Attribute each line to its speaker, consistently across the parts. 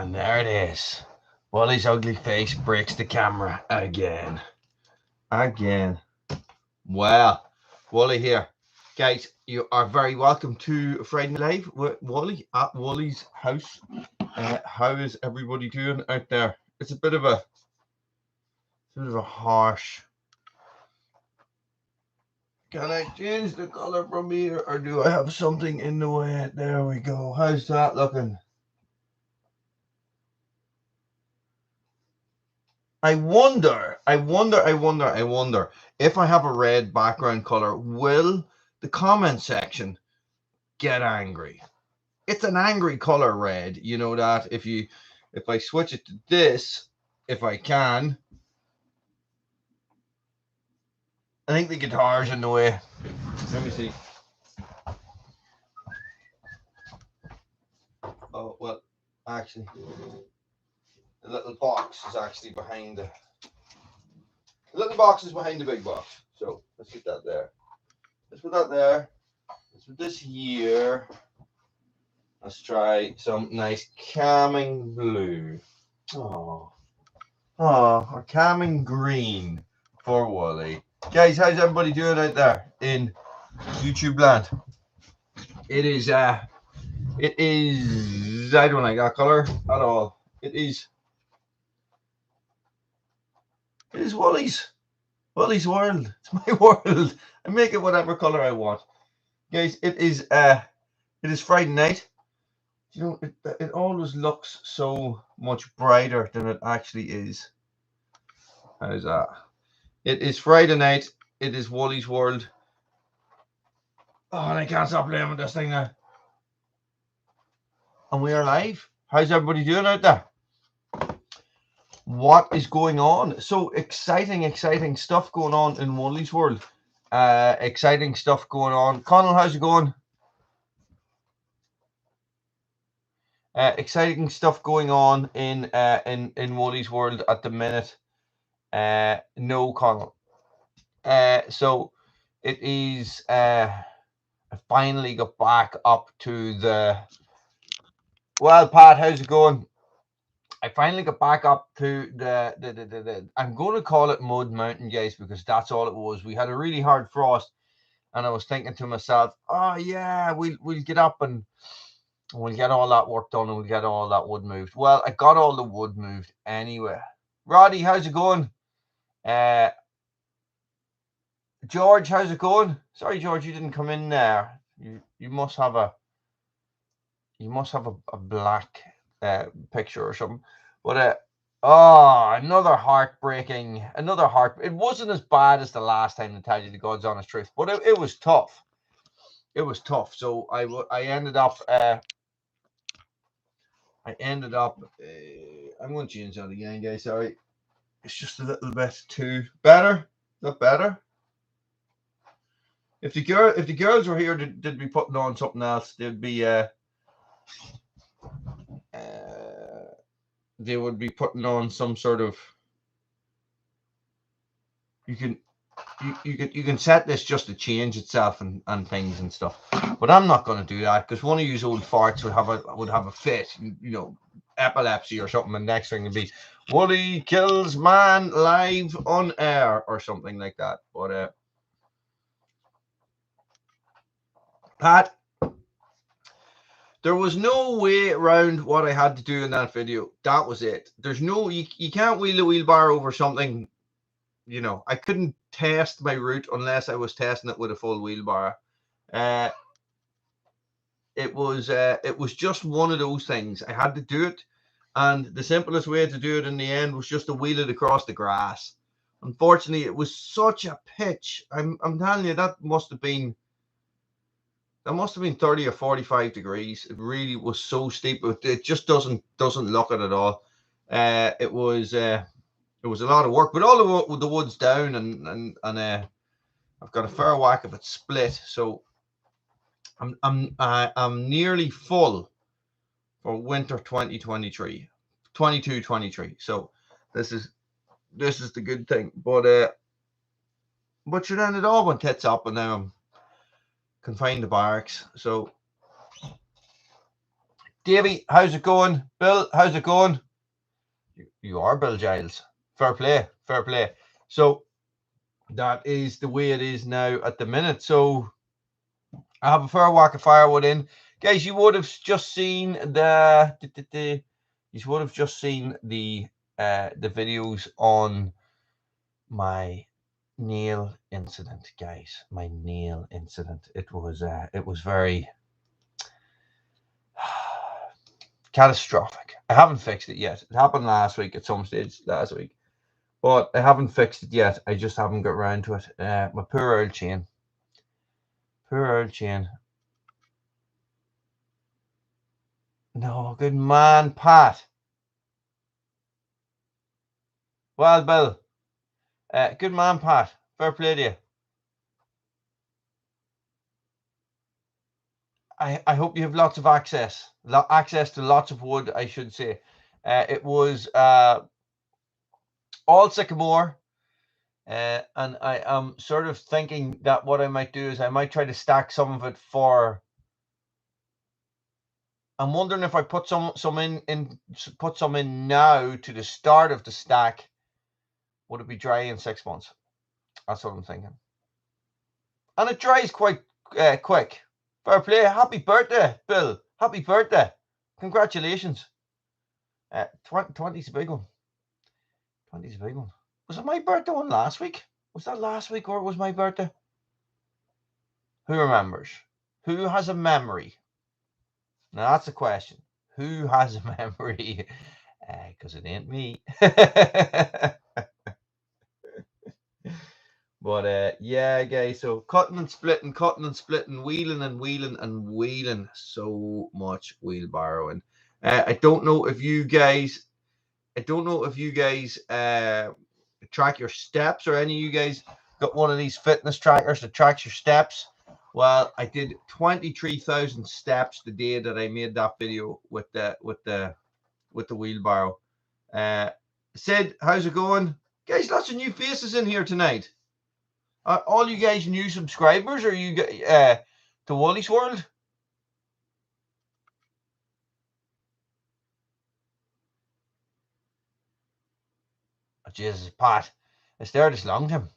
Speaker 1: And there it is. Wally's ugly face breaks the camera again. Well, Wally here. Guys, you are very welcome to Friday Night Live with Wally at Wally's house. How is everybody doing out there? It's a bit of a harsh. Can I change the color from here, or do I have something in the way? There we go. How's that looking? I wonder if I have a red background color, will the comment section get angry? It's an angry color, red. You know that. If I switch it to this, if I can, I think the guitar's in the way. Let me see. Oh, well, actually, the little box is actually behind the little box is behind the big box. So let's get that there. Let's put that there. Let's put this here. Let's try some nice calming blue. Oh, or calming green for Wally. Guys, how's everybody doing out there in YouTube land? It is I don't like that color at all. It is Wally's world. It's my world. I make it whatever color I want. Guys, it is Friday night. You know, it always looks so much brighter than it actually is. How's that? It is Friday night. It is Wally's world. Oh, and I can't stop playing with this thing now. And we are live. How's everybody doing out there? What is going on? So exciting stuff going on in Wally's world. Exciting stuff going on. Connell, how's it going? Exciting stuff going on in Wally's world at the minute. No, Connell. So it is. I finally got back up to the. Well, Pat, how's it going? I finally got back up to the I'm going to call it Mud Mountain, guys, because that's all it was. We had a really hard frost, and I was thinking to myself, oh yeah, we'll get up and we'll get all that work done and we'll get all that wood moved. Well, I got all the wood moved anyway. Roddy, how's it going? George, how's it going? Sorry, George, you didn't come in there. You must have a black picture or something. But another heartbreaking. It wasn't as bad as the last time, to tell you the God's honest truth, but it was tough. It was tough. So I ended up. I'm going to change that again, guys. Sorry, it's just a little bit too better. Is that better? If the girls were here, they'd be putting on something else. They'd be they would be putting on some sort of. You can set this just to change itself and things and stuff, but I'm not going to do that because one of you old farts would have a fit, you know, epilepsy or something, and next thing would be Wally kills man live on air or something like that. But Pat, there was no way around what I had to do in that video. That was it. There's no you can't wheel a wheelbarrow over something. You know, I couldn't test my route unless I was testing it with a full wheelbarrow. It was just one of those things. I had to do it, and the simplest way to do it in the end was just to wheel it across the grass. Unfortunately, it was such a pitch. I'm telling you, that must have been 30 or 45 degrees. It really was so steep. It just doesn't look it at all. It was a lot of work, but all the wood's down, and I've got a fair whack of it split, so I'm nearly full for winter 2023, 22-23. So this is the good thing, but then it all went tits up, and now I'm confined to barracks. So Davey, how's it going? Bill, how's it going? You are Bill Giles. Fair play, fair play. So that is the way it is now at the minute. So I have a fair whack of firewood in. Guys, you would have just seen the videos on my nail incident, guys. My nail incident. It was very catastrophic. I haven't fixed it yet. It happened last week at some stage last week, but I haven't fixed it yet. I just haven't got around to it. My poor old chain. Poor old chain. No, good man, Pat. Well, Bill. Good man, Pat. Fair play to you. I hope you have lots of access to lots of wood, I should say. It was all sycamore, and I am sort of thinking that what I might do is I might try to stack some of it for. I'm wondering if I put some in now to the start of the stack. Would it be dry in 6 months? That's what I'm thinking. And it dries quite quick. Fair play. Happy birthday, Bill. Happy birthday. Congratulations. 20's a big one. 20's a big one. Was it my birthday one last week? Was that last week or was my birthday? Who remembers? Who has a memory? Now that's the question. Who has a memory? Because it ain't me. But yeah, guys. So cutting and splitting, wheeling and wheeling and wheeling. So much wheelbarrowing. I don't know if you guys. Track your steps, or any of you guys got one of these fitness trackers that tracks your steps. Well, I did 23,000 steps the day that I made that video with the wheelbarrow. Sid, how's it going? Guys, lots of new faces in here tonight. All you guys new subscribers, or you to Wally's World? Oh, Jesus, Pat. It's there this long time.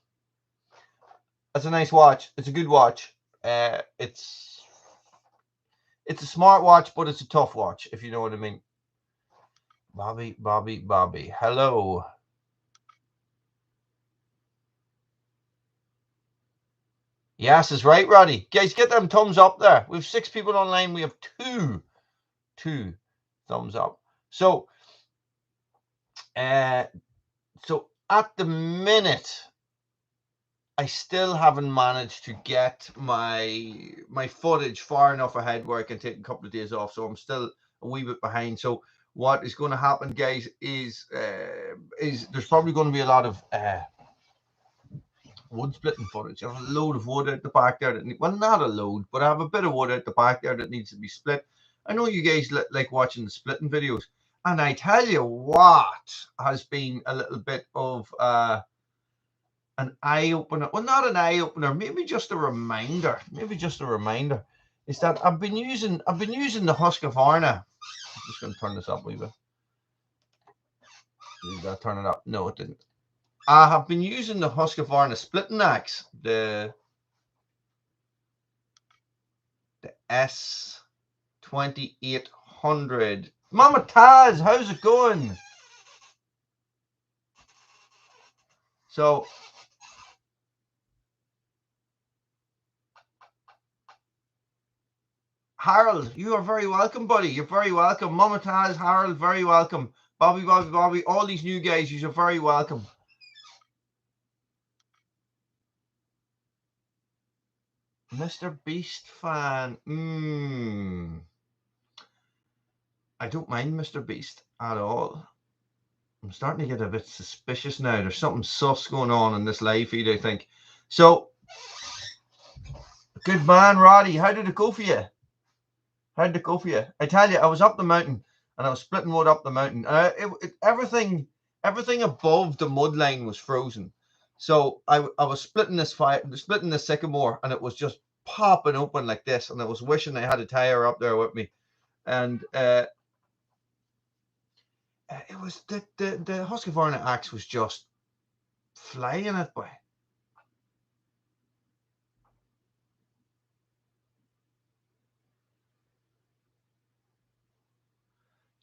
Speaker 1: That's a nice watch. It's a good watch. It's a smart watch, but it's a tough watch, if you know what I mean. Bobby. Hello. Yes, is right, Roddy. Guys, get them thumbs up there. We have 6 people online. We have two thumbs up. So, so at the minute, I still haven't managed to get my footage far enough ahead where I can take a couple of days off. So I'm still a wee bit behind. So what is going to happen, guys, is there's probably going to be a lot of wood splitting footage. I have a load of wood out the back there well, not a load, but I have a bit of wood out the back there that needs to be split. I know you guys like watching the splitting videos, and I tell you what has been a little bit of an eye opener. Well, not an eye opener, maybe just a reminder. Is that I've been using the Husqvarna. I'm just going to turn this up a wee bit. Did that turn it up? No, it didn't. I have been using the Husqvarna splitting axe, the S2800. Mama Taz, how's it going? So Harold, you are very welcome, buddy. You're very welcome. Mama Taz, Harold, very welcome. Bobby, all these new guys, you're very welcome. Mr. Beast fan. I don't mind Mr. Beast at all. I'm starting to get a bit suspicious now. There's something sus going on in this live feed, I think. So, good man, Roddy. How did it go for you? I tell you, I was up the mountain and I was splitting wood up the mountain. Everything above the mud line was frozen. So I was splitting this sycamore, and it was just popping open like this. And I was wishing I had a tire up there with me. And it was the Husqvarna axe was just flying it by.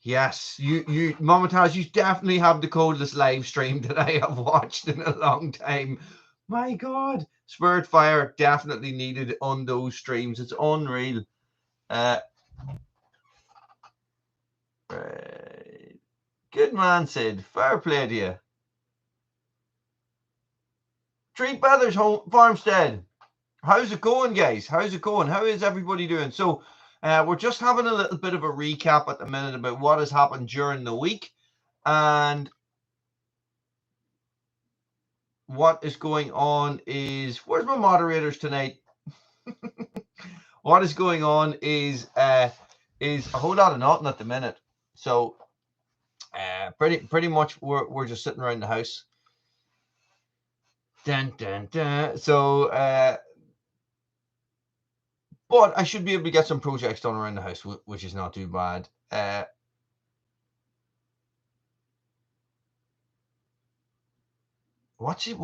Speaker 1: Yes, you Momentaz, you definitely have the coldest live stream that I have watched in a long time. My God, Spirit Fire definitely needed on those streams. It's unreal. Right. Good man, Sid. Fair play to you. Tree Feathers Farmstead. How's it going, guys? How's it going? How is everybody doing? So, we're just having a little bit of a recap at the minute about what has happened during the week. And what is going on is, where's my moderators tonight? What is going on is a whole lot of nothing at the minute. So, pretty much we're just sitting around the house. Dun, dun, dun. So, but I should be able to get some projects done around the house, which is not too bad. What's he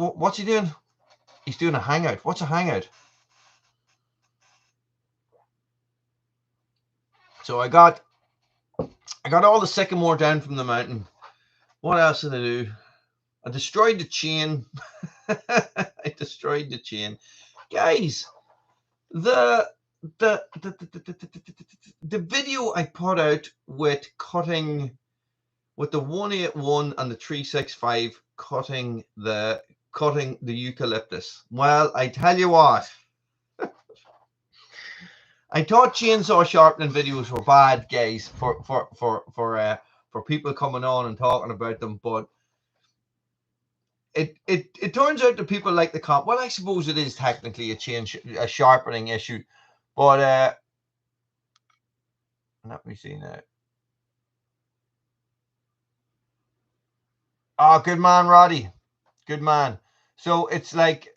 Speaker 1: doing? He's doing a hangout. What's a hangout? So I got all the sycamore down from the mountain. What else did I do? I destroyed the chain. I destroyed the chain, guys. The video I put out with cutting with the 181 and the 365 cutting the eucalyptus. Well, I tell you what. I thought chainsaw sharpening videos were bad, guys, for people coming on and talking about them, but it turns out that people like the comp. Well, I suppose it is technically a sharpening issue, but let me see now. Oh, good man, Roddy. Good man. So it's like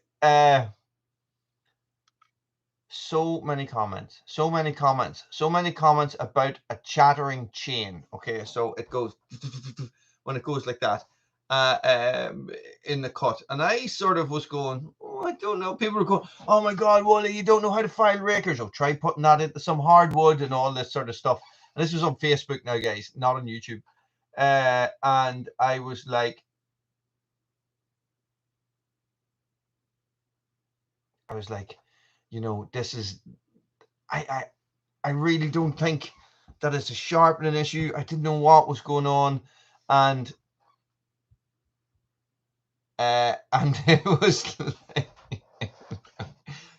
Speaker 1: so many comments about a chattering chain. Okay, so it goes when it goes like that in the cut, and I sort of was going, oh, I don't know. People are going, oh my God, Wally, you don't know how to file rakers. Oh, try putting that into some hardwood and all this sort of stuff. And this was on Facebook now, guys, not on YouTube. And I was like, you know, this is I really don't think that it's a sharpening issue. I didn't know what was going on, and it was like,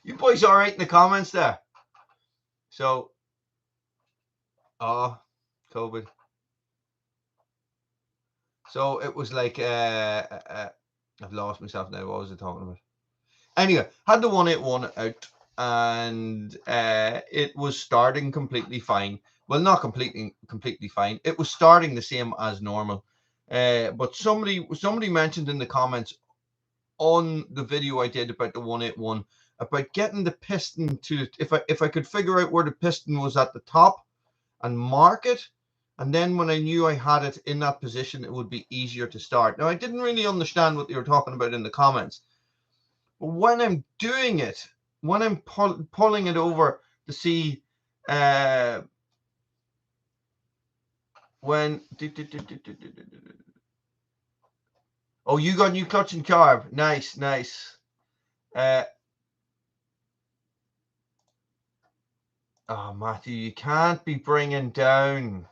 Speaker 1: you boys all right in the comments there? So, COVID. So it was like I've lost myself now. What was I talking about? Anyway, had the 181 out, and it was starting completely fine. Well, not completely fine. It was starting the same as normal. But somebody mentioned in the comments on the video I did about the 181 about getting the piston to, if I could figure out where the piston was at the top and mark it, and then when I knew I had it in that position, it would be easier to start. Now, I didn't really understand what they were talking about in the comments. But when I'm doing it, when I'm pulling it over to see when oh, you got new clutch and carb. Nice. Oh, Matthew, you can't be bringing down.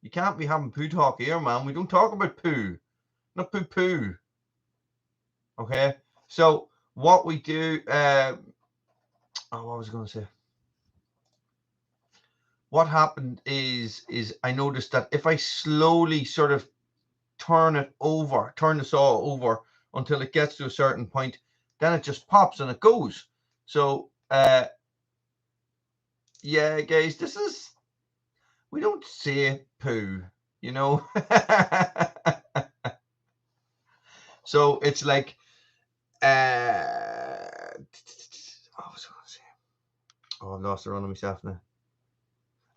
Speaker 1: You can't be having poo talk here, man. We don't talk about poo. Not poo. Okay? So, what we do... what was I going to say? What happened is I noticed that if I slowly sort of turn the saw over until it gets to a certain point, then it just pops and it goes. So, yeah, guys, we don't say poo, you know. So it's like what was I going to say? Oh, I've lost the run of myself now.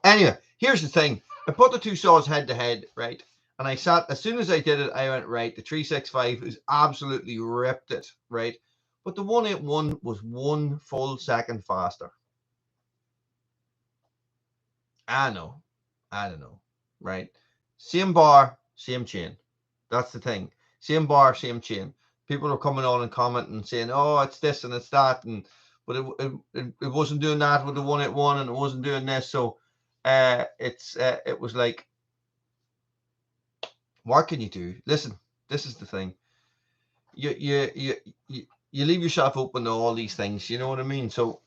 Speaker 1: Anyway, here's the thing. I put the two saws head to head, right? And I sat, as soon as I did it, I went, right, the 365 is absolutely ripped it, right? But the 181 was 1 full second faster. I know. I don't know, right? Same bar, same chain. That's the thing. Same bar, same chain. People are coming on and commenting saying, oh, it's this and it's that. But it wasn't doing that with the 181 and it wasn't doing this. So it was like, what can you do? Listen, this is the thing. You leave yourself open to all these things. You know what I mean? So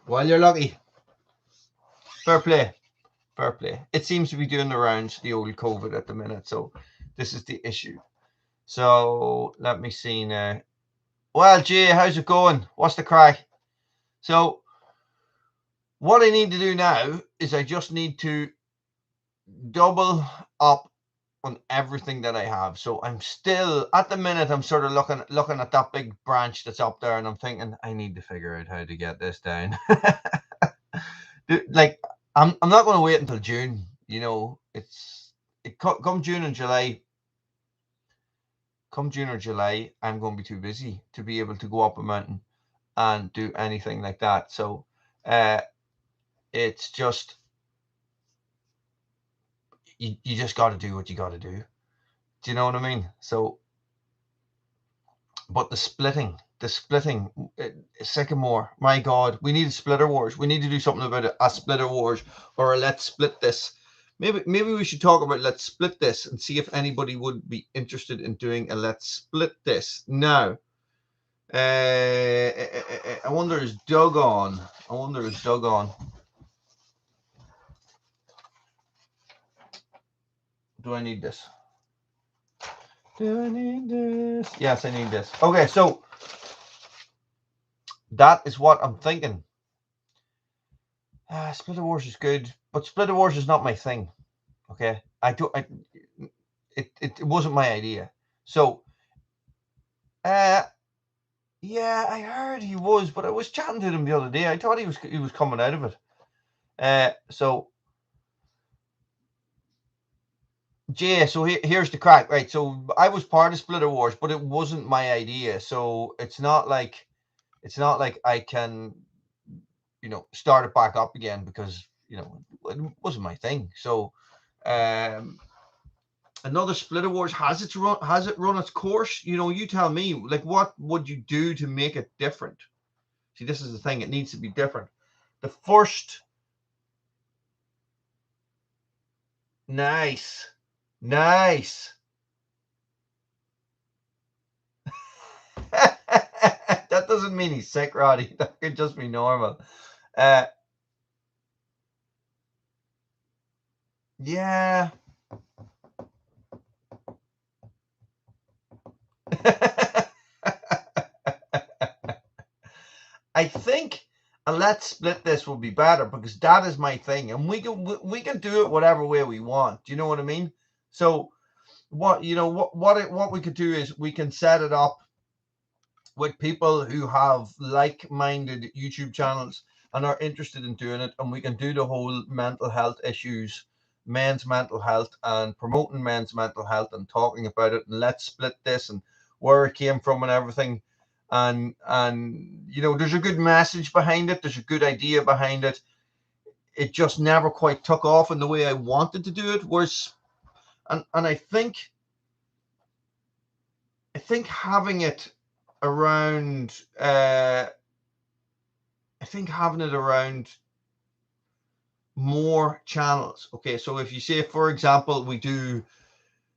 Speaker 1: while you're lucky, fair play. Fair play. It seems to be doing the rounds, the old COVID at the minute. So this is the issue. So let me see now. Well, Jay, how's it going? What's the crack? So what I need to do now is I just need to double up on everything that I have. So I'm still, at the minute, I'm sort of looking at that big branch that's up there, and I'm thinking I need to figure out how to get this down. Like, I'm not going to wait until June. You know, come June and July. Come June or July, I'm going to be too busy to be able to go up a mountain and do anything like that. So it's just, you just got to do what you got to do. Do you know what I mean? So, but the splitting, Sycamore, my God, we need a splitter wars. We need to do something about it, a splitter wars, or a let's split this. Maybe we should talk about let's split this and see if anybody would be interested in doing a let's split this. Now, I wonder is Doug on? Do I need this? Yes, I need this. Okay, so that is what I'm thinking. Splitter Wars is good, but Splitter Wars is not my thing. Okay, it wasn't my idea. So, yeah, I heard he was, but I was chatting to him the other day. I thought he was coming out of it. So, Jay, so here's the crack, right? So I was part of Splitter Wars, but it wasn't my idea. So it's not like I can, start it back up again because it wasn't my thing. So, another Splitter Wars has it run its course? You tell me. Like, what would you do to make it different? See, this is the thing. It needs to be different. The first, nice. That doesn't mean he's sick, Roddy. That could just be normal. Yeah. I think a let's split this will be better because that is my thing, and we can do it whatever way we want. Do you know what I mean? So what we could do is we can set it up with people who have like-minded YouTube channels and are interested in doing it, and we can do the whole mental health issues, men's mental health, and promoting men's mental health and talking about it, and let's split this and where it came from and everything. And there's a good message behind it, there's a good idea behind it. It just never quite took off in the way I wanted to do it. And I think having it around more channels. Okay, so if you say, for example,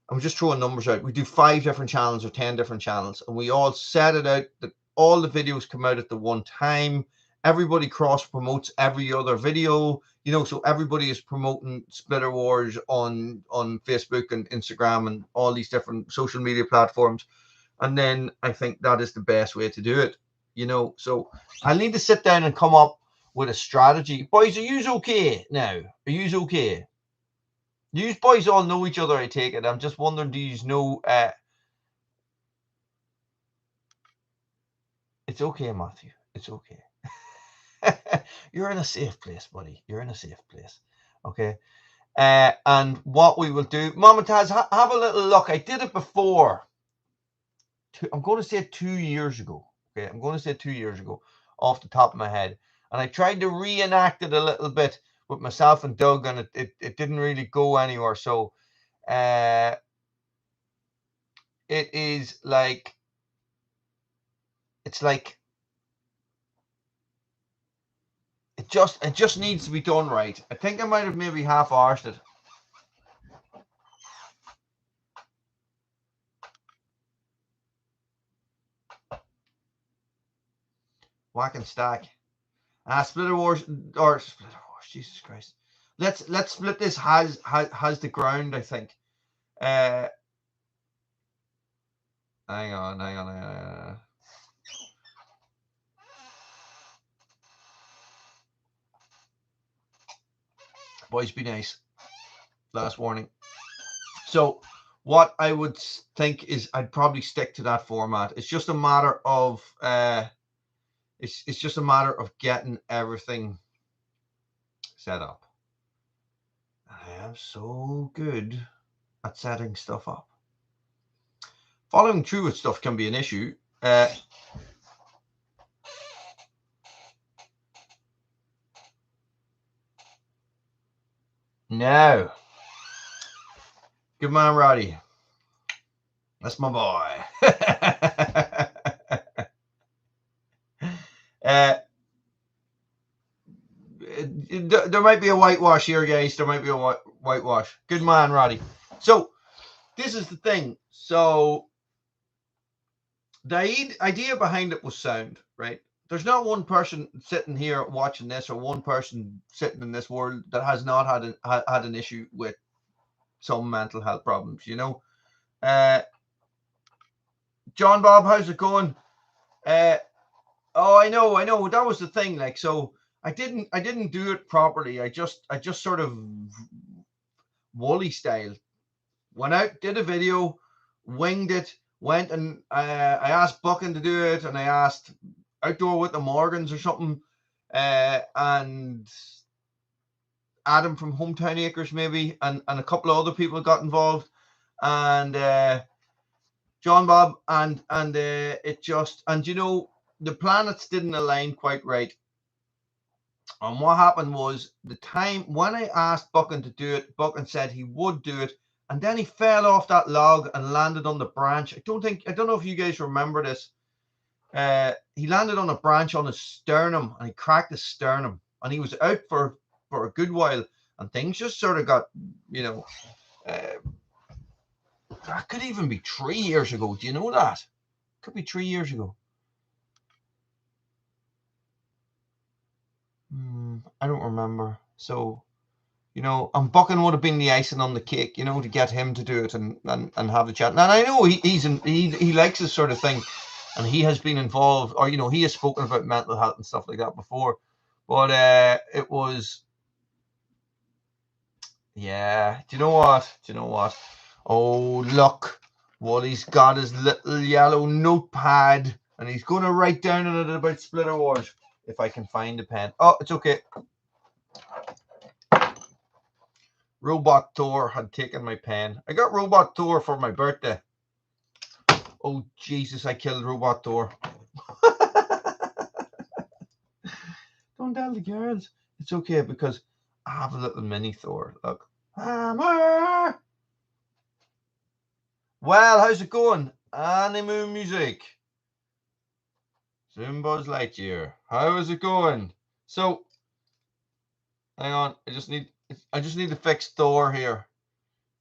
Speaker 1: I'm just throwing numbers out, we do 5 different channels or 10 different channels, and we all set it out that all the videos come out at the one time. Everybody cross promotes every other video, so everybody is promoting Splitter Wars on Facebook and Instagram and all these different social media platforms. And then I think that is the best way to do it, So I need to sit down and come up with a strategy. Boys, are you okay now? Are you okay? You boys all know each other, I take it. I'm just wondering, do you know? It's okay, Matthew. It's okay. You're in a safe place, buddy. You're in a safe place. Okay. And what we will do, Mom and Taz, have a little look. I did it before. I'm going to say 2 years ago. Okay, I'm going to say 2 years ago off the top of my head. And I tried to reenact it a little bit with myself and Doug, and it didn't really go anywhere. So it is like, it's like, it just needs to be done right. I think I might have maybe half-arsed it. Whack and stack. Splitter wars, or splitter wars, Jesus Christ. Let's split this has the ground, I think. Hang on. Boys, be nice. Last warning. So what I would think is I'd probably stick to that format. It's just a matter of it's just a matter of getting everything set up. I am so good at setting stuff up. Following through with stuff can be an issue. No. Good man, Roddy. That's my boy. There might be a whitewash here, guys. There might be a whitewash. Good man, Roddy. So, this is the thing. So, the idea behind it was sound, right? There's not one person sitting here watching this, or one person sitting in this world that has not had an issue with some mental health problems, you know. John Bob, how's it going? Oh, I know. That was the thing. Like, so I didn't do it properly. I just sort of woolly style went out, did a video, winged it, went and I asked Buchan to do it, and I asked Outdoor with the Morgans or something, and Adam from Hometown Acres maybe, and a couple of other people got involved, and John Bob, and it just, and you know, the planets didn't align quite right. And what happened was, the time when I asked Buchan to do it, Buchan said he would do it, and then he fell off that log and landed on the branch. I don't know if you guys remember this. He landed on a branch on his sternum, and he cracked his sternum, and he was out for a good while, and things just sort of got, you know, that could even be 3 years ago. Do you know that? Could be 3 years ago. I don't remember. So, you know, and Buchan would have been the icing on the cake, you know, to get him to do it and have the chat. And I know he likes this sort of thing, and he has been involved, or, you know, he has spoken about mental health and stuff like that before. But it was, yeah. Do you know what? Oh, look, Wally's got his little yellow notepad, and he's going to write down on it about Splitter Wars. If I can find a pen. Oh, it's okay. Robot Thor had taken my pen. I got Robot Thor for my birthday. Oh, Jesus, I killed Robot Thor. Don't tell the girls. It's okay, because I have a little mini Thor. Look. Hammer! Well, how's it going? Anime music. Zoom Buzz Lightyear. How is it going? So, hang on. I just need to fix Thor here.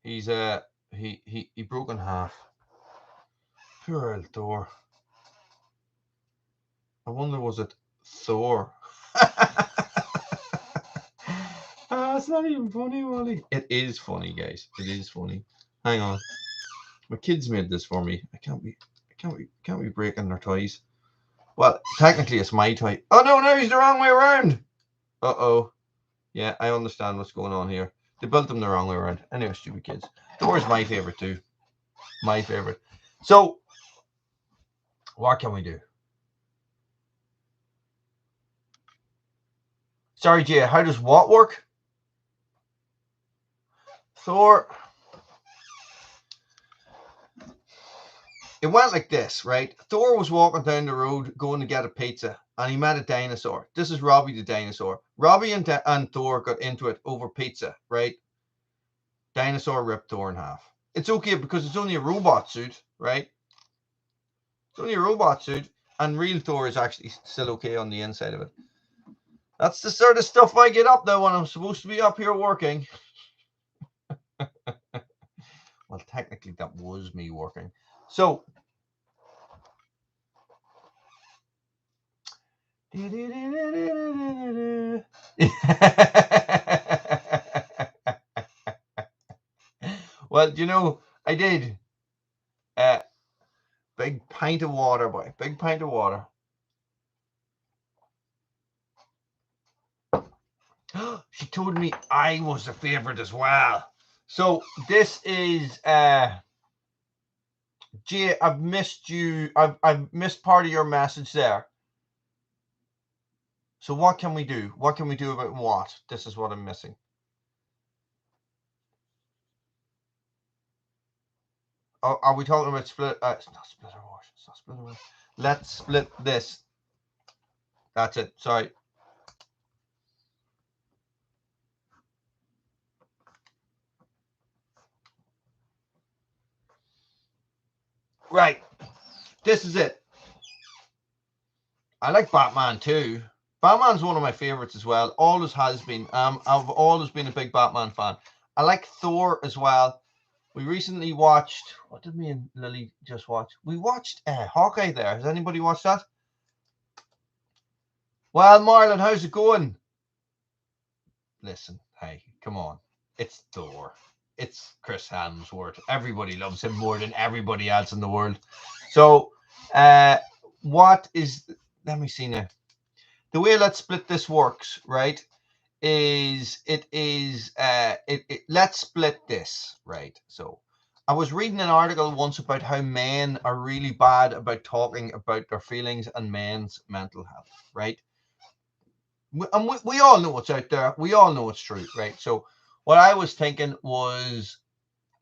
Speaker 1: He's he broke in half. Poor old Thor. I wonder, was it Thor? It's not even funny, Wally. It is funny, guys. It is funny. Hang on. My kids made this for me. I can't be breaking their toys. Well, technically it's my toy. Oh no, he's the wrong way around. Uh-oh. Yeah, I understand what's going on here. They built them the wrong way around. Anyway, stupid kids. Thor's my favorite too. My favorite. So, what can we do? Sorry, Jay, how does what work? Thor. It went like this, right? Thor was walking down the road going to get a pizza, and he met a dinosaur. This is Robbie the dinosaur. Robbie and Thor got into it over pizza, right? Dinosaur ripped Thor in half. It's okay because it's only a robot suit, right? It's only a robot suit, and real Thor is actually still okay on the inside of it. That's the sort of stuff I get up though when I'm supposed to be up here working. Well, technically that was me working. So well, you know, I did. Big pint of water, boy. Big pint of water. She told me I was a favorite as well. So this is Jay, I've missed you. I've missed part of your message there. So what can we do? What can we do about what? This is what I'm missing. Oh, are we talking about split? It's not splitter wash. It's not splitter wash. Let's split this. That's it. Sorry. Right. This is it. I like Batman too. Batman's one of my favorites as well. Always has been. I've always been a big Batman fan. I like Thor as well. We recently watched. What did me and Lily just watch? We watched Hawkeye. There. Has anybody watched that? Well, Marlon, how's it going? Listen, hey, come on. It's Thor. It's Chris Hemsworth. Everybody loves him more than everybody else in the world. So, what is? Let me see now. The way Let's Split This works, right? Is let's split this, right? So I was reading an article once about how men are really bad about talking about their feelings and men's mental health, right? And we all know what's out there. We all know it's true, right? So what I was thinking was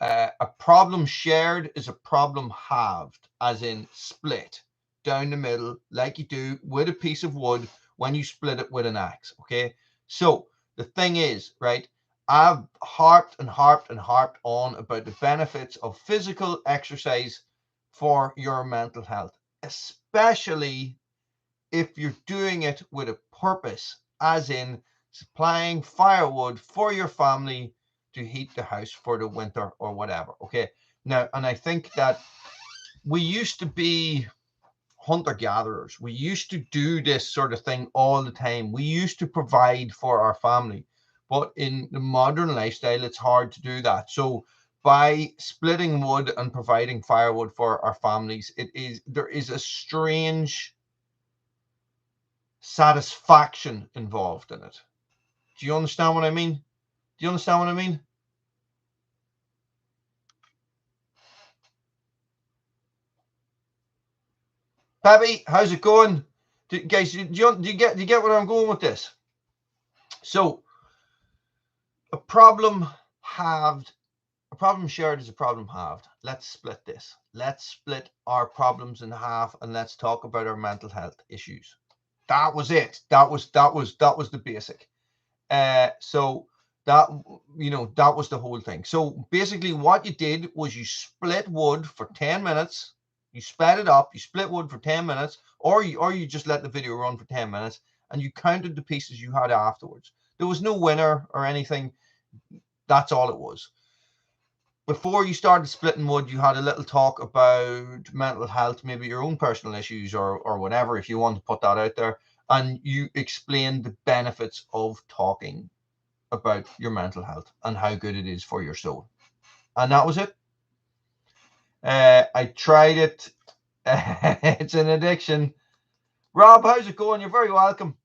Speaker 1: a problem shared is a problem halved, as in split down the middle, like you do with a piece of wood when you split it with an axe. Okay. So the thing is, right, I've harped and harped and harped on about the benefits of physical exercise for your mental health, especially if you're doing it with a purpose, as in supplying firewood for your family to heat the house for the winter or whatever. Okay. Now, and I think that we used to be hunter gatherers. We used to do this sort of thing all the time. We used to provide for our family. But in the modern lifestyle, it's hard to do that. So by splitting wood and providing firewood for our families, there is a strange satisfaction involved in it. Do you understand what I mean? Do you understand what I mean? Babby, how's it going? Guys, do you get where I'm going with this? So, a problem halved, a problem shared is a problem halved. Let's split this. Let's split our problems in half and let's talk about our mental health issues. That was it. That was the basic. So that that was the whole thing. So basically, what you did was you split wood for 10 minutes. You sped it up. You split wood for 10 minutes, or you just let the video run for 10 minutes, and you counted the pieces you had afterwards. There was no winner or anything. That's all it was. Before you started splitting wood, you had a little talk about mental health, maybe your own personal issues or whatever, if you want to put that out there. And you explained the benefits of talking about your mental health and how good it is for your soul. And that was it. I tried it. It's an addiction. Rob, how's it going? You're very welcome.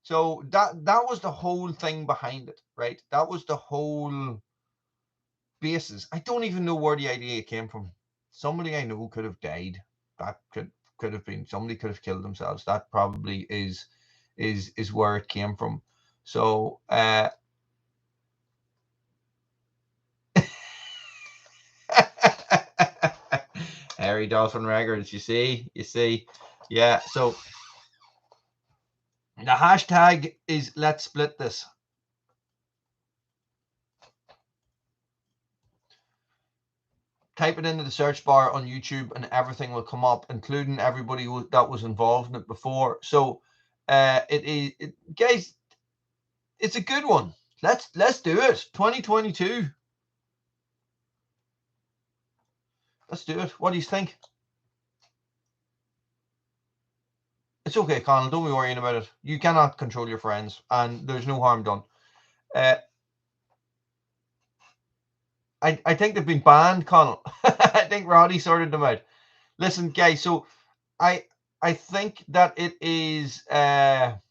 Speaker 1: So that was the whole thing behind it, right? That was the whole basis. I don't even know where the idea came from. Somebody I know could have died. That could have been somebody could have killed themselves. That probably is where it came from. So Harry Dolphin Records, you see, yeah. So the hashtag is let's split this. Type it into the search bar on YouTube and everything will come up, including everybody that was involved in it before. So guys, it's a good one. Let's do it. 2022. Let's do it. What do you think? It's okay, Conal. Don't be worrying about it. You cannot control your friends, and there's no harm done. I think they've been banned, Conal. I think Roddy sorted them out. Listen, guys. So I think that it is either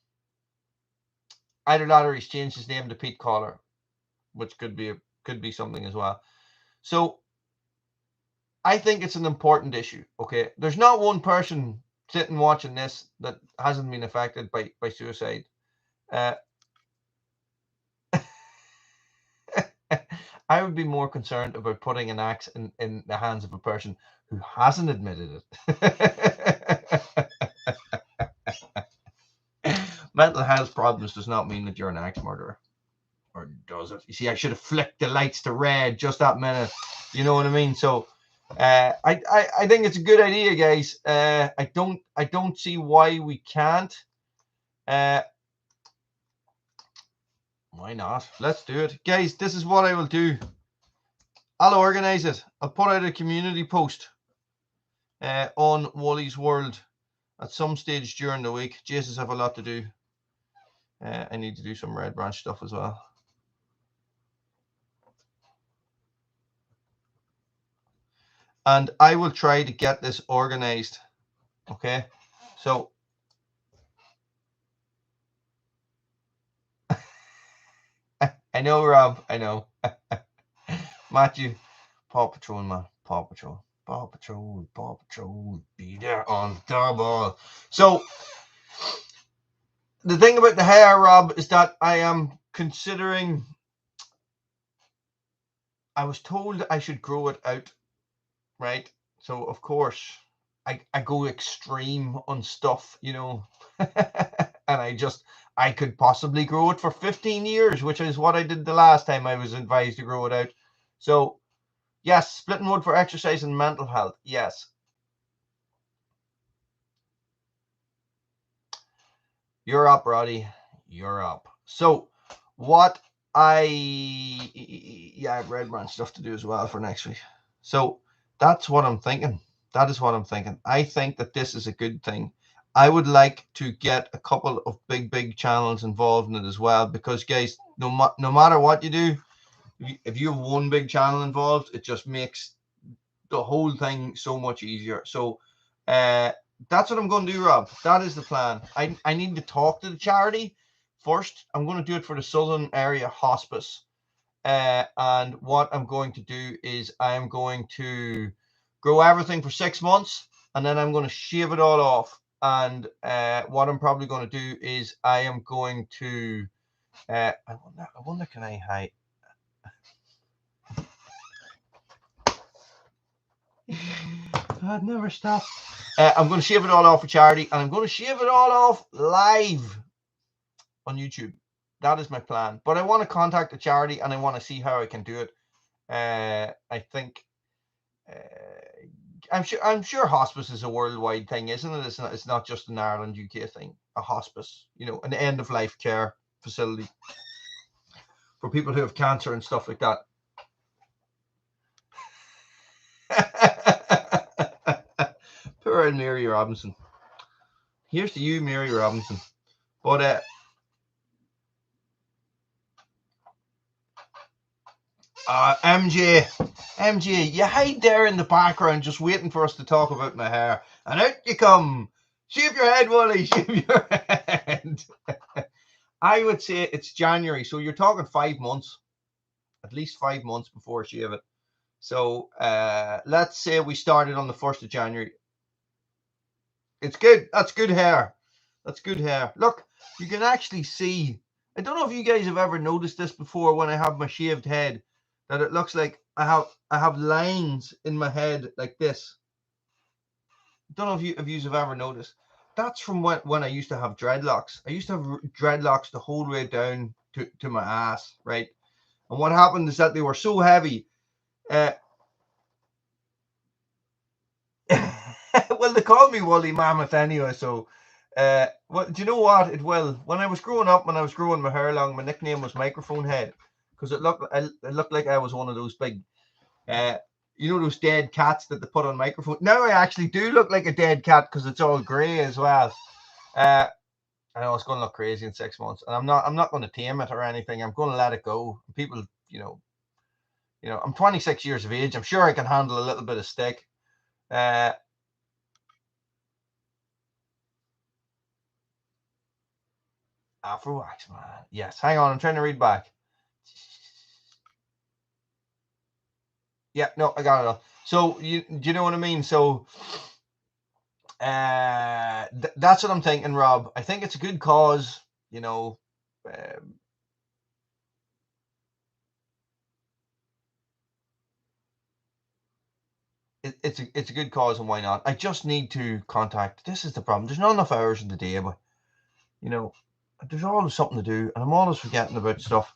Speaker 1: that or he's changed his name to Pete Collar, which could be something as well. So I think it's an important issue. Okay, there's not one person sitting watching this that hasn't been affected by suicide. I would be more concerned about putting an axe in the hands of a person who hasn't admitted it. Mental health problems does not mean that you're an axe murderer. Or does it? You see, I should have flicked the lights to red just that minute. You know what I mean? So I think it's a good idea, guys. I don't see why we can't. Why not? Let's do it. Guys, this is what I will do. I'll organize it. I'll put out a community post on Wally's World at some stage during the week. Jesus, I have a lot to do. I need to do some Red Branch stuff as well. And I will try to get this organized. Okay. So I know, Rob. I know. Matthew, Paw Patrol, man. Paw Patrol. Paw Patrol. Paw Patrol. Be there on double. So the thing about the hair, Rob, is that I am considering. I was told I should grow it out, right? So of course I go extreme on stuff, you know. And I could possibly grow it for 15 years, which is what I did the last time I was advised to grow it out. So yes, splitting wood for exercise and mental health. Yes. You're up, Roddy. You're up. So what I have Red Branch stuff to do as well for next week. So that's what I'm thinking. That is what I'm thinking. I think that this is a good thing. I would like to get a couple of big channels involved in it as well, because guys, no matter what you do, if you have one big channel involved, it just makes the whole thing so much easier. So that's what I'm going to do, Rob. That is the plan. I need to talk to the charity first. I'm going to do it for the Southern Area Hospice. And what I'm going to do is I'm going to grow everything for 6 months, and then I'm going to shave it all off. And what I'm probably going to do is I am going to I wonder can I hide? God, never stop. I'm going to shave it all off for charity, and I'm going to shave it all off live on YouTube. That is my plan. But I want to contact the charity, and I want to see how I can do it. I think I'm sure hospice is a worldwide thing, isn't it? It's not just an Ireland, UK thing. A hospice, you know, an end of life care facility for people who have cancer and stuff like that. Poor old Mary Robinson. Here's to you, Mary Robinson. But MJ, you hide there in the background just waiting for us to talk about my hair. And out you come. Shave your head, Wally. Shave your head. I would say it's January. So you're talking 5 months. At least 5 months before I shave it. So let's say we started on the 1st of January. It's good. That's good hair. That's good hair. Look, you can actually see I don't know if you guys have ever noticed this before when I have my shaved head, that it looks like I have lines in my head like this. I don't know if you have ever noticed. That's from when I used to have dreadlocks. I used to have dreadlocks the whole way down to my ass, right? And what happened is that they were so heavy. Well, they called me Woolly Mammoth anyway. So, well, do you know what? When I was growing up, when I was growing my hair long, my nickname was Microphone Head because it looked like I was one of those big, you know, those dead cats that they put on microphone. Now I actually do look like a dead cat because it's all grey as well. I know it's going to look crazy in 6 months, and I'm not going to tame it or anything. I'm going to let it go. People, I'm 26 years of age. I'm sure I can handle a little bit of stick. Afro wax, man. Yes, hang on. I'm trying to read back. Yeah, no, I got it all. So do you know what I mean? So that's what I'm thinking, Rob. I think it's a good cause, you know. It's a good cause, and why not? I just need to contact. This is the problem. There's not enough hours in the day, but there's always something to do, and I'm always forgetting about stuff.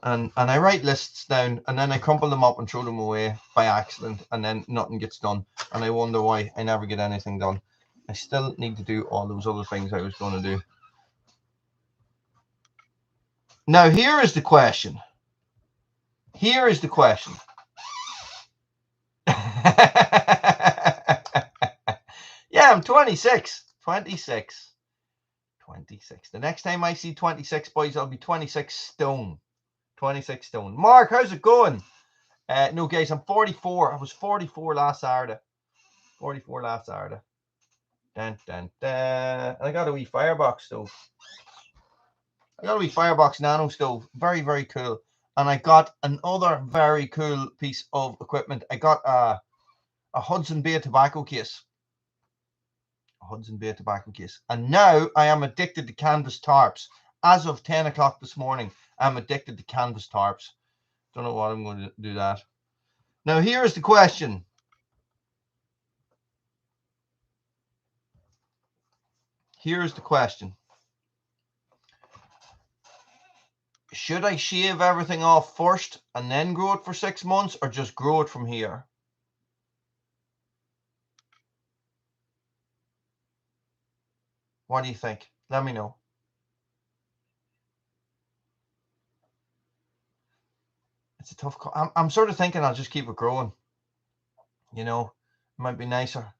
Speaker 1: And I write lists down, and then I crumple them up and throw them away by accident, and then nothing gets done, and I wonder why I never get anything done. I still need to do all those other things I was going to do. Now, here is the question. Here is the question. Yeah, I'm 26. 26. 26. The next time I see 26, boys, I'll be 26 stone. 26 stone. Mark, how's it going? No, guys, I'm 44. I was 44 last Saturday. 44 last Saturday. Dun, dun, dun. And I got a wee firebox stove. I got a wee firebox nano stove. Very, very cool. And I got another very cool piece of equipment. I got a Hudson Bay tobacco case. A Hudson Bay tobacco case. And now I am addicted to canvas tarps. As of 10 o'clock this morning, I'm addicted to canvas tarps. Don't know what I'm going to do that. Now, here is the question. Here's the question. Should I shave everything off first and then grow it for 6 months, or just grow it from here? What do you think? Let me know. It's a tough call. I'm sort of thinking I'll just keep it growing. You know, it might be nicer.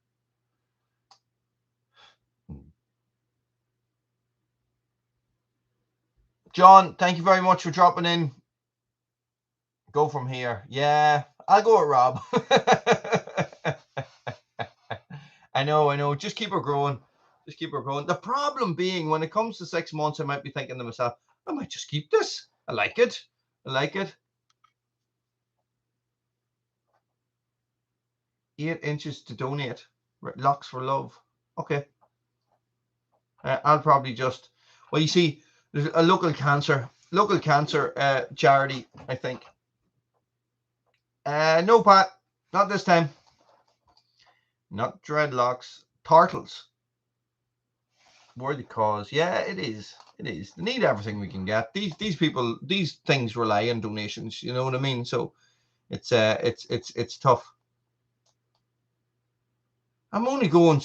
Speaker 1: John, thank you very much for dropping in. Go from here. Yeah, I'll go with Rob. I know. Just keep her growing. Just keep her growing. The problem being, when it comes to 6 months, I might be thinking to myself, I might just keep this. I like it. I like it. 8 inches to donate. Locks for love. Okay. I'll probably just, well, you see, there's a local cancer charity, I think. No, Pat, not this time. Not dreadlocks, turtles. Worthy cause. Yeah, it is. It is. They need everything we can get. These people, these things rely on donations. You know what I mean? So it's tough. I'm only going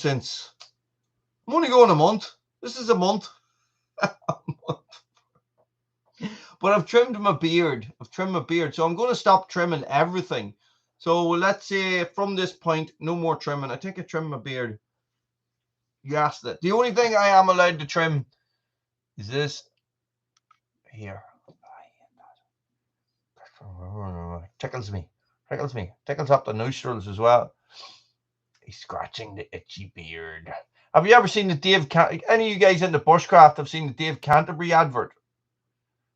Speaker 1: a month. This is a month. But I've trimmed my beard. So I'm going to stop trimming everything. So let's say from this point, no more trimming. I think I trimmed my beard. You asked it. The only thing I am allowed to trim is this here. Tickles me. Tickles up the nostrils as well. He's scratching the itchy beard. Have you ever seen the any of you guys into bushcraft have seen the Dave Canterbury advert?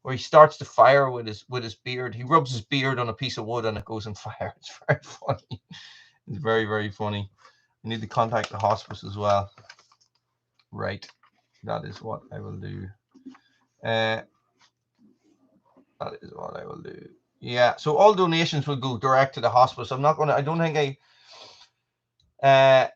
Speaker 1: Where he starts the fire with his beard. He rubs his beard on a piece of wood and it goes on fire. It's very funny. It's very, very funny. I need to contact the hospice as well. Right. That is what I will do. That is what I will do. Yeah, so all donations will go direct to the hospice. I'm not going to, I don't think a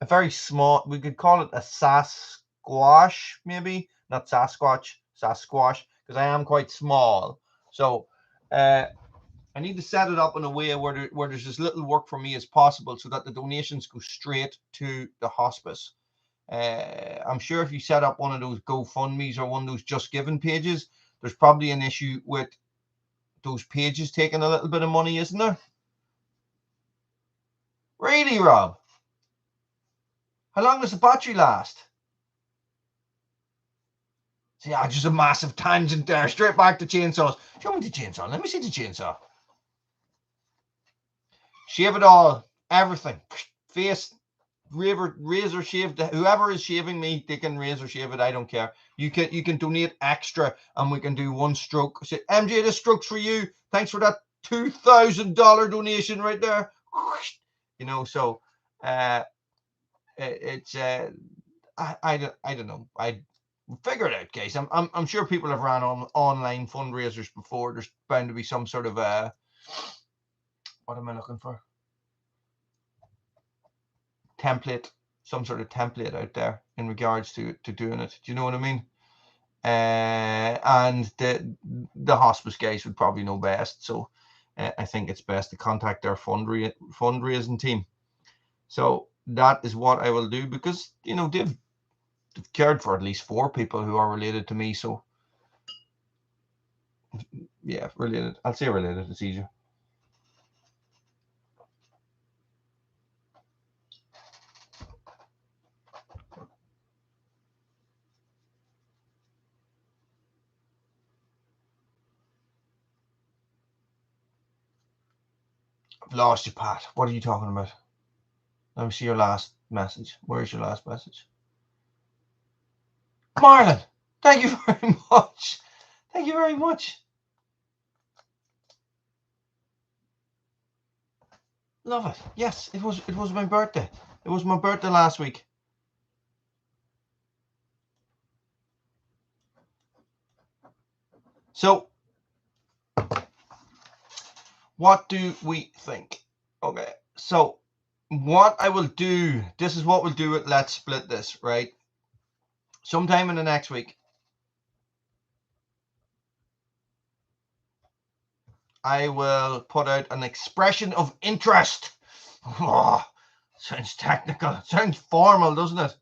Speaker 1: very small, we could call it a Sasquatch, maybe. Not Sasquatch, Sasquatch, because I am quite small. So I need to set it up in a way where there's as little work for me as possible so that the donations go straight to the hospice. I'm sure if you set up one of those GoFundMe's or one of those Just Giving pages, there's probably an issue with those pages taking a little bit of money, isn't there? Really, Rob? How long does the battery last? See, just a massive tangent there. Straight back to chainsaws. Show me the chainsaw. Let me see the chainsaw. Shave it all. Everything. Face, razor shaved. Whoever is shaving me, they can razor shave it. I don't care. You can donate extra and we can do one stroke. Say, MJ, this stroke's for you. Thanks for that $2,000 donation right there. You know, so it's I don't know. I figure it out, guys. I'm sure people have ran on online fundraisers before. There's bound to be some sort of what am I looking for? Template, some sort of template out there in regards to doing it. Do you know what I mean? And the hospice guys would probably know best. So I think it's best to contact their fundraising team. So that is what I will do, because you know they've cared for at least 4 people who are related to me. So yeah, related. I'll say related. It's easier. I've lost you, Pat. What are you talking about? Let me see your last message. Where's your last message? Marlon, thank you very much. Thank you very much. Love it. Yes, it was my birthday. It was my birthday last week. So what do we think? Okay, so what I will do, this is what we'll do it. Let's split this, right? Sometime in the next week, I will put out an expression of interest. Oh, sounds technical. Sounds formal, doesn't it?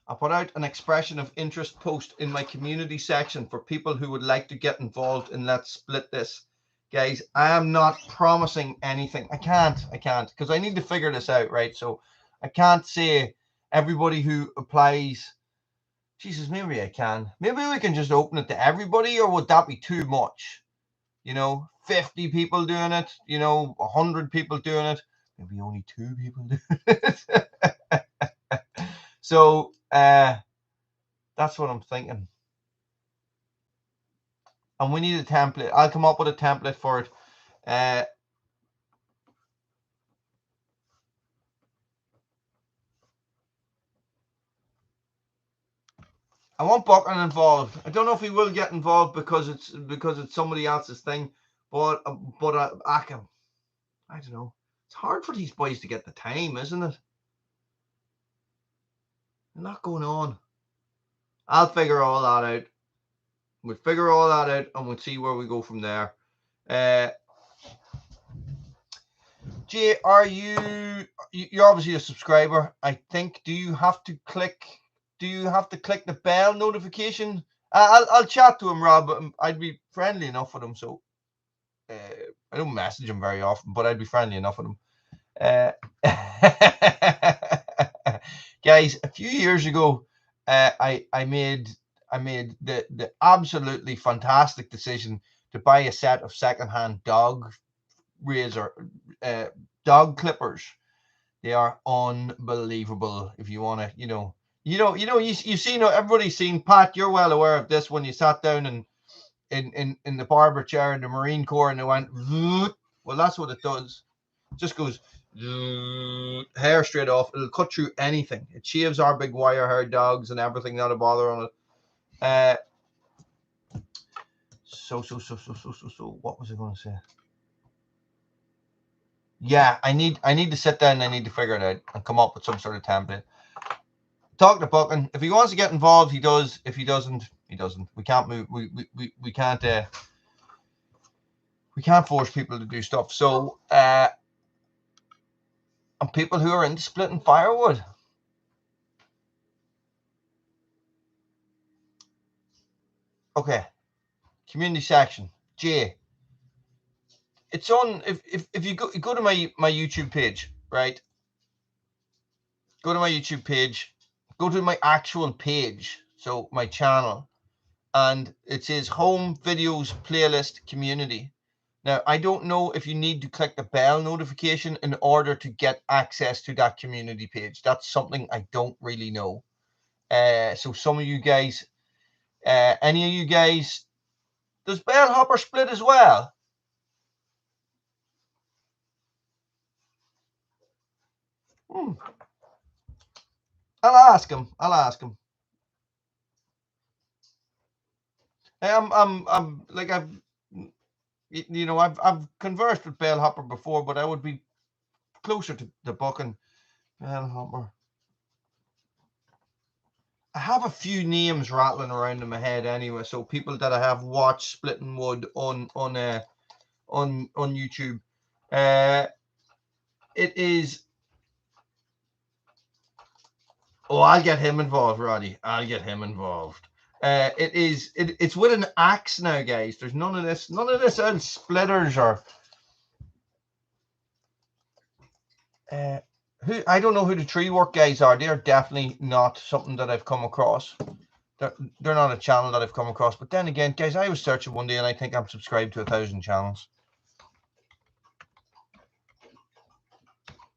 Speaker 1: I'll put out an expression of interest post in my community section for people who would like to get involved in Let's Split This. Guys, I am not promising anything. I can't, because I need to figure this out, right? So I can't say everybody who applies. Jesus, maybe I can. Maybe we can just open it to everybody, or would that be too much? You know, 50 people doing it, you know, 100 people doing it, maybe only 2 people doing it. So that's what I'm thinking. And we need a template. I'll come up with a template for it. I want Buckland involved. I don't know if he will get involved because it's somebody else's thing, but I don't know. It's hard for these boys to get the time, isn't it? A lot going on. I'll figure all that out. We'll figure all that out and we'll see where we go from there. Jay, you're obviously a subscriber, I think. Do you have to click the bell notification? I'll chat to him, Rob, but I'd be friendly enough with him, so I don't message him very often, but I'd be friendly enough with him. Guys, a few years ago, I made the absolutely fantastic decision to buy a set of secondhand dog clippers. They are unbelievable. If you want to, you've seen, everybody's seen, Pat, you're well aware of this, when you sat down in the barber chair in the Marine Corps and it went, well, that's what it does. It just goes, hair straight off. It'll cut through anything. It shaves our big wire hair dogs and everything, not a bother on it. So what was I going to say? Yeah, I need to sit down and I need to figure it out and come up with some sort of template. Talk to Buchan. If he wants to get involved, he does. If he doesn't, he doesn't. We can't move. We can't force people to do stuff. So and people who are into splitting firewood. Okay. Community section. Jay. It's on if you go to my YouTube page, right? Go to my YouTube page, go to my actual page, so my channel, and it says home videos playlist community. Now, I don't know if you need to click the bell notification in order to get access to that community page. That's something I don't really know. So some of you guys, any of you guys, does Bellhopper split as well? I'll ask him. I'm like I've conversed with Bellhopper before, but I would be closer to the Buchan. Bellhopper. I have a few names rattling around in my head anyway, so people that I have watched splitting wood on YouTube. It is. Oh, I'll get him involved, Roddy. I'll get him involved. It's with an axe now, guys. There's none of this old splitters or who I don't know who the tree work guys are. They're definitely not something that I've come across. They're not a channel that I've come across. But then again, guys, I was searching one day and I think I'm subscribed to 1,000 channels.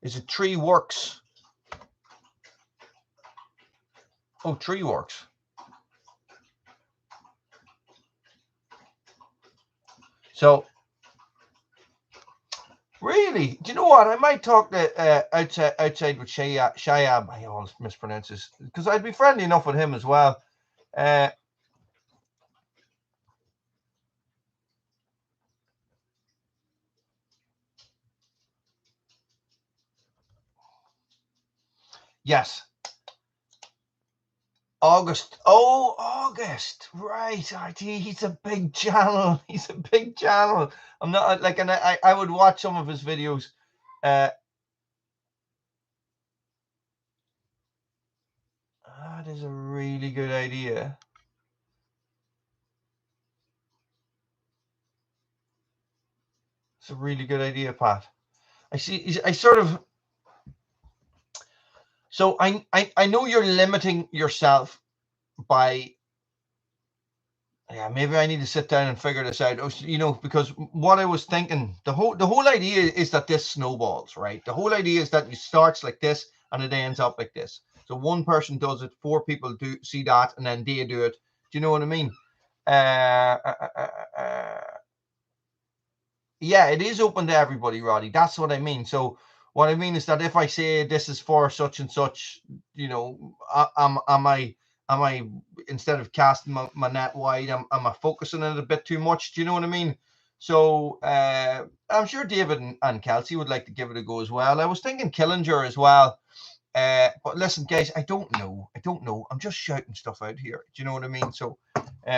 Speaker 1: Is it Tree Works? Oh, Tree Works. So, really, do you know what? I might talk to outside with Shayab. I always mispronounce this because I'd be friendly enough with him as well. Yes. August. Oh, August. Right. He's a big channel. He's a big channel. I'm not like, and I would watch some of his videos. That is a really good idea. It's a really good idea, Pat. I see. I sort of. So I know you're limiting yourself by. Yeah, maybe I need to sit down and figure this out. Because what I was thinking, the whole idea is that this snowballs, right? The whole idea is that it starts like this and it ends up like this. So one person does it, 4 people do see that, and then they do it. Do you know what I mean? Yeah, it is open to everybody, Roddy. That's what I mean. So what I mean is that if I say this is for such and such, am I instead of casting my net wide, am I focusing on it a bit too much? Do you know what I mean? So I'm sure David and Kelsey would like to give it a go as well. I was thinking Killinger as well. But listen, guys, I don't know. I'm just shouting stuff out here. Do you know what I mean? So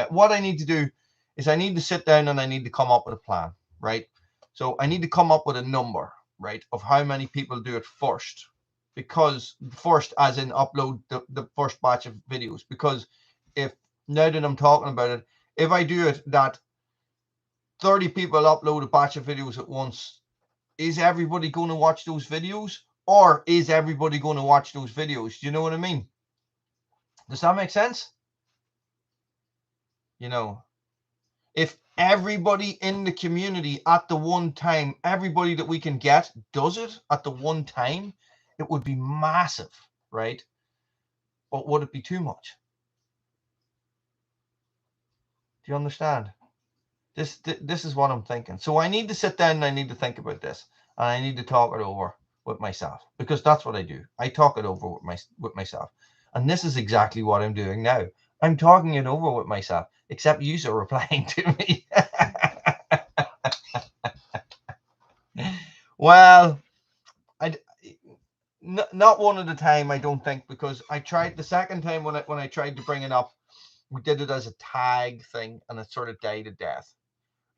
Speaker 1: what I need to do is I need to sit down and I need to come up with a plan, right? So I need to come up with a number, right, of how many people do it first. Because first, as in upload the first batch of videos. Because if, now that I'm talking about it, if I do it that 30 people upload a batch of videos at once, is everybody going to watch those videos? Or is everybody going to watch those videos? Do you know what I mean? Does that make sense? If everybody in the community at the one time, everybody that we can get does it at the one time, it would be massive, right? But would it be too much? Do you understand? This is what I'm thinking. So I need to sit down and I need to think about this. And I need to talk it over. with myself, because that's what I do. I talk it over with myself. And this is exactly what I'm doing now. I'm talking it over with myself, except you are replying to me. Well, not one at a time, I don't think, because I tried the second time when I tried to bring it up, we did it as a tag thing, and it sort of died a death.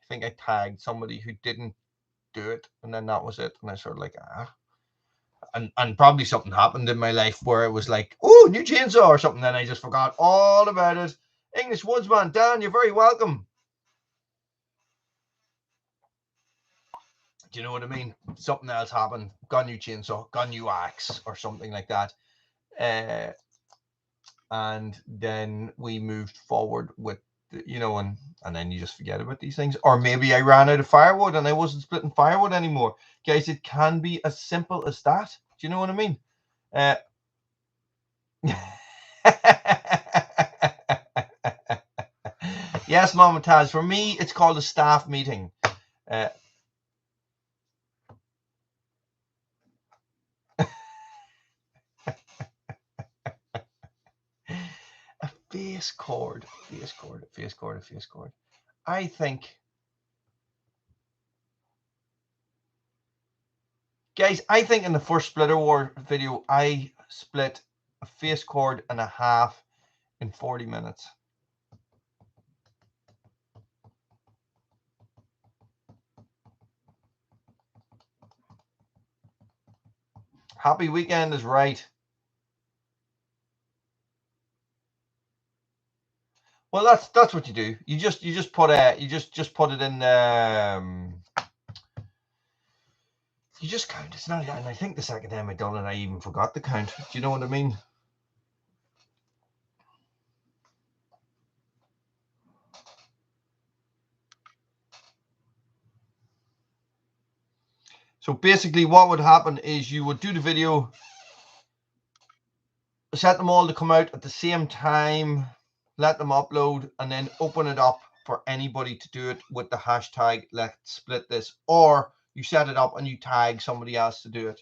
Speaker 1: I think I tagged somebody who didn't do it, and then that was it. And I sort of like, and probably something happened in my life where it was like, oh, new chainsaw or something, then I just forgot all about it. English Woodsman, Dan, you're very welcome. Do you know what I mean? Something else happened, got new chainsaw, got new axe or something like that. And then we moved forward with, you know, and then you just forget about these things. Or maybe I ran out of firewood and I wasn't splitting firewood anymore. Guys, it can be as simple as that. Do you know what I mean? Yes, Mama Taz. For me, it's called a staff meeting. A face cord. I think, guys, in the first Splitter War video, I split a face cord and a half in 40 minutes. Happy weekend is right. Well, that's what you do. You just put put it in. You just count. It's not. And I think the second time I done it, I even forgot the count. Do you know what I mean? So basically, what would happen is you would do the video, set them all to come out at the same time, let them upload, and then open it up for anybody to do it with the hashtag let's split this, or you set it up and you tag somebody else to do it.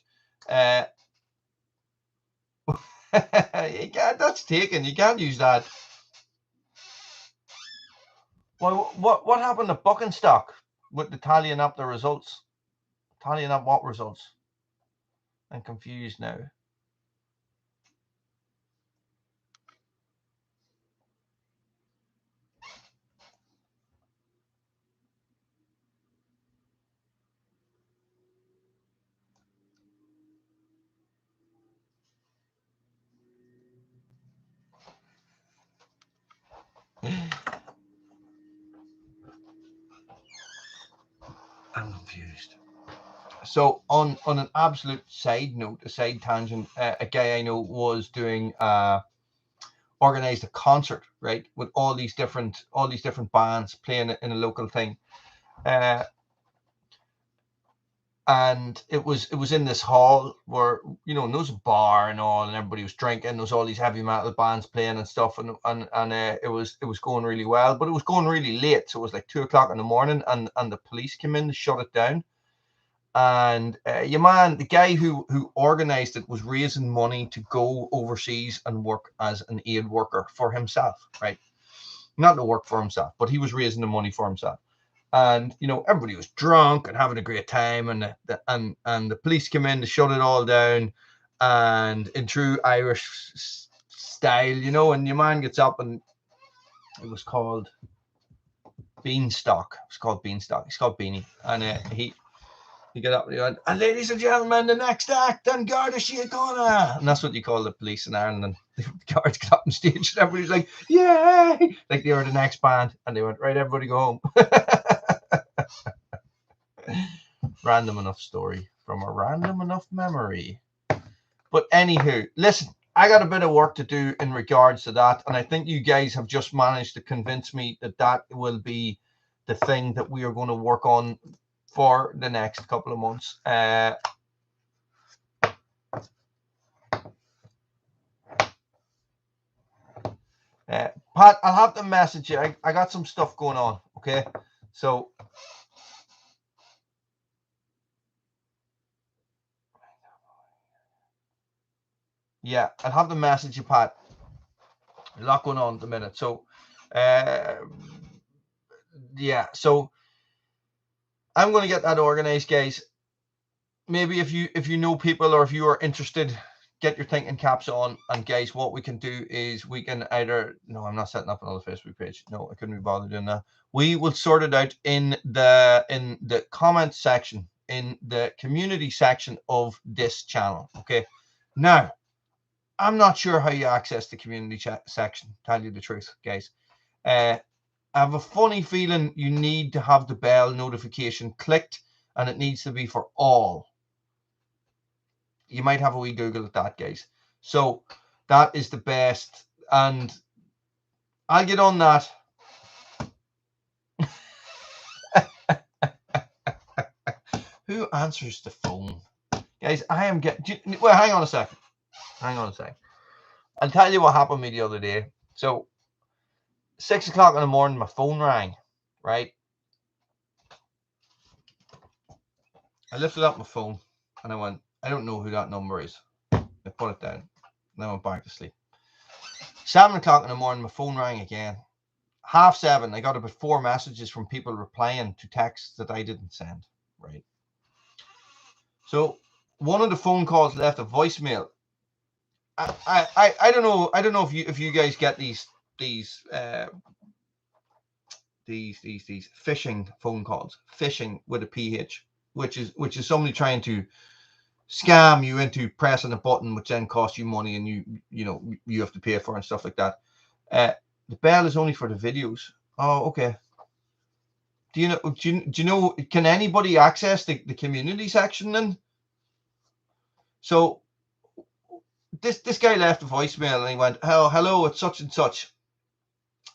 Speaker 1: That's taken. You can't use that. Well, what happened to Buck and Stock with the tallying up the results? Tallying up what results? I'm confused now. I'm confused. So on an absolute side note, a side tangent, a guy I know was doing organized a concert, right, with all these different bands playing in a local thing, and it was in this hall where, you know, there was a bar and all, and everybody was drinking. There was all these heavy metal bands playing and stuff, and it was going really well, but it was going really late, so it was like 2 o'clock in the morning, and the police came in to shut it down. And the guy who organized it was raising money to go overseas and work as an aid worker for himself, right? Not to work for himself, but he was raising the money for himself. And, you know, everybody was drunk and having a great time, and the police came in to shut it all down, and in true Irish style, you know, and your man gets up, and it was called Beanstalk. It's called Beanstalk. It's called Beanie, and he get up and he went, and ladies and gentlemen, the next act, and Garda Síochána. And that's what you call the police in Ireland. And the guards got up on stage, and everybody's like, yay! Like they were the next band. And they went, right, everybody go home. Random enough story from a random enough memory. But anywho, listen, I got a bit of work to do in regards to that. And I think you guys have just managed to convince me that that will be the thing that we are going to work on for the next couple of months. Pat, I'll have to message you. I got some stuff going on. Okay, so Yeah, I'll have to message you, Pat. A lot going on at the minute. So, yeah. So I'm going to get that organized, guys. Maybe if you know people or if you are interested, get your thinking caps on. And guys, what we can do is we can either, no, I'm not setting up another Facebook page. No, I couldn't be bothered doing that. We will sort it out in the comment section, in the community section of this channel. Okay. Now, I'm not sure how you access the community section, tell you the truth, guys. I have a funny feeling you need to have the bell notification clicked, and it needs to be for all. You might have a wee Google at that, guys. So that is the best, and I'll get on that. Who answers the phone? Guys, I am getting... Well, hang on a second. Hang on a second. I'll tell you what happened to me the other day. So 6 o'clock in the morning, my phone rang, right? I lifted up my phone and I went, I don't know who that number is. I put it down. Then I went back to sleep. 7 o'clock in the morning, my phone rang again. 7:30, I got about 4 messages from people replying to texts that I didn't send, right? So one of the phone calls left a voicemail. I don't know if you guys get these phishing phone calls, phishing with a PH, which is somebody trying to scam you into pressing a button, which then costs you money, and you have to pay for and stuff like that. The bell is only for the videos. Oh, okay. Do you know? Can anybody access the community section then? So this guy left a voicemail and he went, "Oh, hello, it's such and such."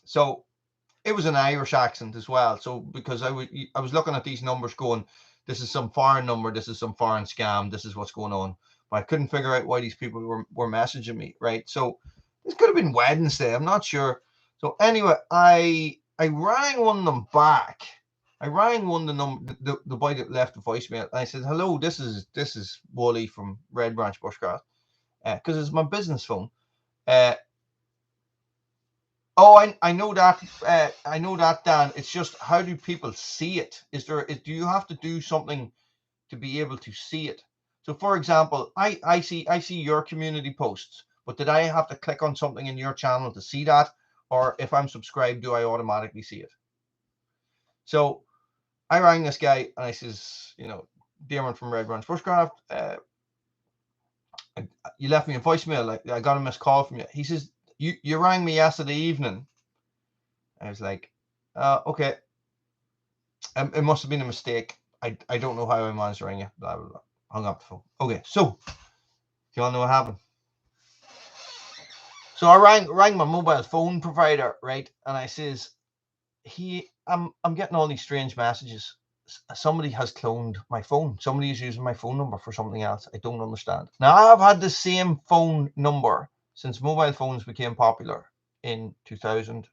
Speaker 1: So it was an Irish accent as well. So because I was looking at these numbers going, this is some foreign number, this is some foreign scam, this is what's going on. But I couldn't figure out why these people were messaging me, right? So this could have been Wednesday, I'm not sure. So anyway, I rang one of them back. I rang one of the number, the boy that left the voicemail, and I said, "Hello, this is Wally from Red Branch Bushcraft," because it's my business phone. Oh, I know that. I know that, Dan. It's just, how do people see it? Do you have to do something to be able to see it? So, for example, I see your community posts, but did I have to click on something in your channel to see that, or if I'm subscribed, do I automatically see it? So, I rang this guy and I says, Darren from Red Branch Bushcraft, you left me a voicemail. I got a missed call from you. He says, you rang me yesterday evening. I was like, okay. It must have been a mistake. I don't know how I'm answering it. Blah, blah, blah. Hung up the phone. Okay, so do you all know what happened? So I rang my mobile phone provider, right? And I says, I'm getting all these strange messages. Somebody has cloned my phone. Somebody is using my phone number for something else. I don't understand. Now, I've had the same phone number since mobile phones became popular in 2000.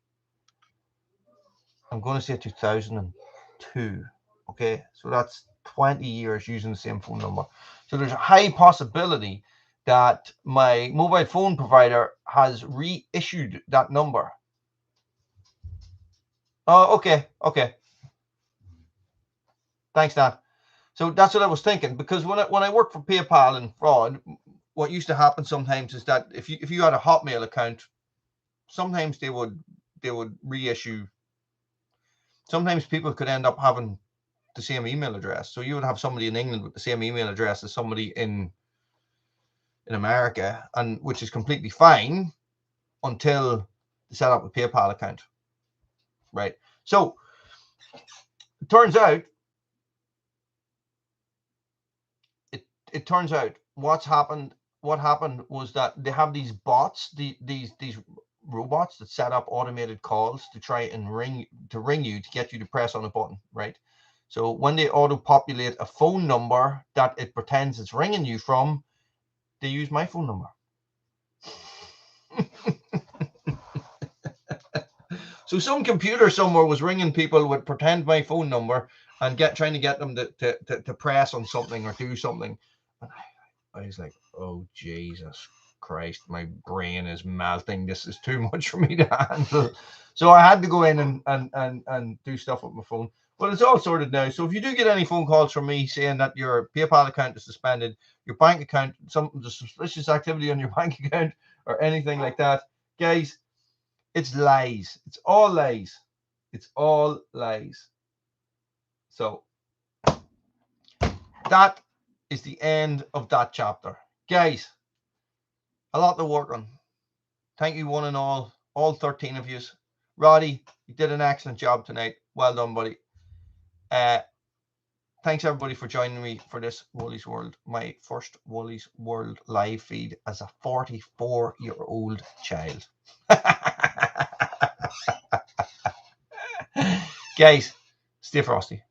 Speaker 1: I'm going to say 2002. Okay, so that's 20 years using the same phone number. So there's a high possibility that my mobile phone provider has reissued that number. Oh, okay. Thanks, Dan. So that's what I was thinking, because when I worked for PayPal and fraud, what used to happen sometimes is that if you had a Hotmail account, sometimes they would reissue. Sometimes people could end up having the same email address. So you would have somebody in England with the same email address as somebody in America, and which is completely fine until they set up a PayPal account, right? So it turns out what happened was that they have these bots, these robots that set up automated calls to try and ring you to get you to press on a button, right? So when they auto-populate a phone number that it pretends it's ringing you from, they use my phone number. So some computer somewhere was ringing people with pretend my phone number and trying to get them to press on something or do something. And I was like, oh, Jesus Christ, my brain is melting. This is too much for me to handle. So I had to go in and do stuff with my phone. But it's all sorted now. So if you do get any phone calls from me saying that your PayPal account is suspended, your bank account, something, the suspicious activity on your bank account or anything like that, guys, it's lies. It's all lies. It's all lies. So that is the end of that chapter. Guys, a lot to work on. Thank you one and all 13 of you. Roddy, you did an excellent job tonight. Well done, buddy. Thanks everybody for joining me for this Woolies World, my first Woolies World live feed as a 44-year-old child. Guys, stay frosty.